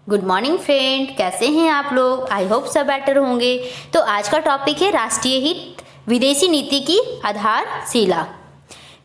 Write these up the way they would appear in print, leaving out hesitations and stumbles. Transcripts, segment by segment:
Good morning friend, कैसे हैं आप लोग। आई होप सब बेटर होंगे। तो आज का टॉपिक है राष्ट्रीय हित विदेशी नीति की आधारशिला।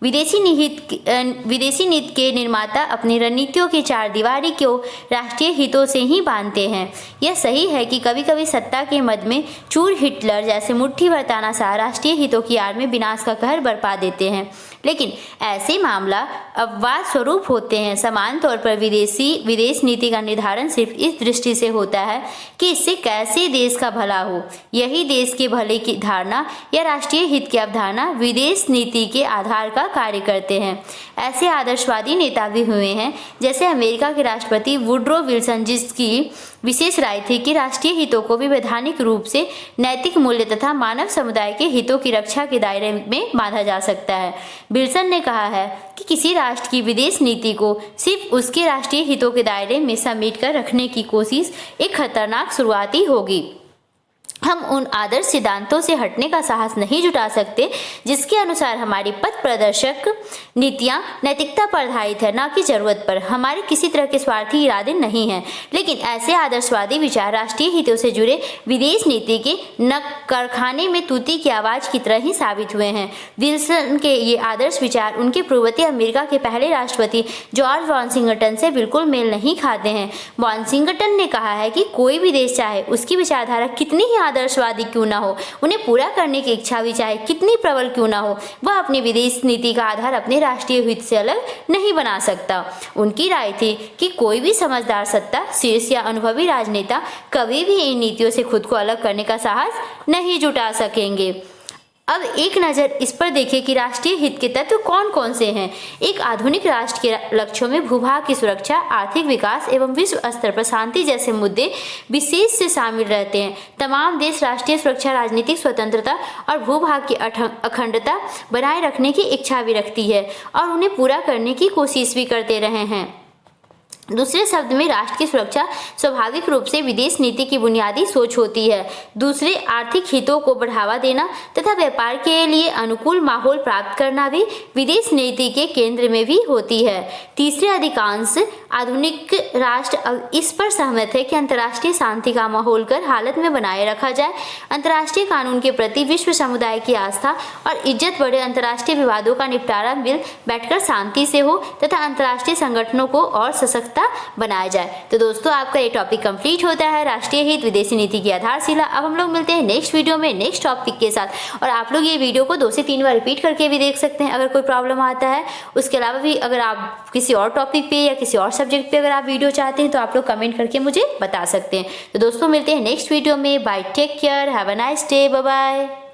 विदेशी नीति के निर्माता अपनी रणनीतियों की चार दीवारी को राष्ट्रीय हितों से ही बांधते हैं। यह सही है कि कभी कभी सत्ता के मद में चूर हिटलर जैसे मुट्ठी भर तानाशाह राष्ट्रीय हितों की आड़ में विनाश का कहर बरपा देते हैं, लेकिन ऐसे मामला अपवाद स्वरूप होते हैं। समान तौर पर विदेश नीति का निर्धारण सिर्फ इस दृष्टि से होता है कि इससे कैसे देश का भला हो। यही देश के भले की धारणा या राष्ट्रीय हित की अवधारणा विदेश नीति के आधार का कार्य करते हैं। ऐसे आदर्शवादी नेता भी हुए हैं, जैसे अमेरिका के राष्ट्रपति वुड्रो विल्सन, जिसकी विशेष राय थी कि राष्ट्रीय हितों को भी वैधानिक रूप से नैतिक मूल्य तथा मानव समुदाय के हितों की रक्षा के दायरे में बांधा जा सकता है। विल्सन ने कहा है कि किसी राष्ट्र की विदेश नीति को सिर्फ उसके राष्ट्रीय हितों के दायरे में समेट कर रखने की कोशिश एक खतरनाक शुरुआती होगी। हम उन आदर्श सिद्धांतों से हटने का साहस नहीं जुटा सकते जिसके अनुसार हमारी पथ प्रदर्शक नीतियां नैतिकता पर आधारित है, न कि जरूरत पर। हमारे किसी तरह के स्वार्थी इरादे नहीं हैं, लेकिन ऐसे आदर्शवादी विचार राष्ट्रीय हितों से जुड़े विदेश नीति के कारखाने में तूती की आवाज की तरह ही साबित हुए हैं। विल्सन के ये आदर्श विचार उनके पूर्ववर्ती अमेरिका के पहले राष्ट्रपति जॉर्ज वॉशिंगटन से बिल्कुल मेल नहीं खाते हैं। वॉशिंगटन ने कहा है कि कोई भी देश, चाहे उसकी विचारधारा कितनी ही आदर्शवादी क्यों ना हो, उन्हें पूरा करने की इच्छा भी चाहे कितनी प्रबल क्यों ना हो, वह अपनी विदेश नीति का आधार अपने राष्ट्रीय हित से अलग नहीं बना सकता। उनकी राय थी कि कोई भी समझदार सत्ता शीर्ष या अनुभवी राजनेता कभी भी इन नीतियों से खुद को अलग करने का साहस नहीं जुटा सकेंगे। अब एक नज़र इस पर देखें कि राष्ट्रीय हित के तत्व कौन कौन से हैं। एक आधुनिक राष्ट्र के लक्ष्यों में भूभाग की सुरक्षा, आर्थिक विकास एवं विश्व स्तर पर शांति जैसे मुद्दे विशेष से शामिल रहते हैं। तमाम देश राष्ट्रीय सुरक्षा, राजनीतिक स्वतंत्रता और भूभाग की अखंडता बनाए रखने की इच्छा भी रखती है और उन्हें पूरा करने की कोशिश भी करते रहे हैं। दूसरे शब्द में राष्ट्र की सुरक्षा स्वाभाविक रूप से विदेश नीति की बुनियादी सोच होती है। दूसरे, आर्थिक हितों को बढ़ावा देना तथा व्यापार के लिए अनुकूल माहौल प्राप्त करना भी विदेश नीति के केंद्र में भी होती है। तीसरे, अधिकांश आधुनिक राष्ट्र इस पर सहमत है कि अंतर्राष्ट्रीय शांति का माहौल कर हालत में बनाए रखा जाए। अंतर्राष्ट्रीय कानून के प्रति विश्व समुदाय की आस्था और इज्जत बढ़े। अंतर्राष्ट्रीय विवादों का निपटारा मिल बैठकर शांति से हो तथा अंतर्राष्ट्रीय संगठनों को और सशक्त बनाया जाए। तो दोस्तों, आपका ये टॉपिक कंप्लीट होता है, राष्ट्रीय हित विदेशी नीति की आधारशिला। अब हम लोग मिलते हैं नेक्स्ट वीडियो में नेक्स्ट टॉपिक के साथ। और आप लोग ये वीडियो को 2 से 3 बार रिपीट करके भी देख सकते हैं अगर कोई प्रॉब्लम आता है। उसके अलावा भी अगर आप किसी और टॉपिक पे या किसी और सब्जेक्ट पे अगर आप वीडियो चाहते हैं तो आप लोग कमेंट करके मुझे बता सकते हैं। तो दोस्तों, मिलते हैं नेक्स्ट वीडियो में। Bye, take care, have a nice day, bye bye.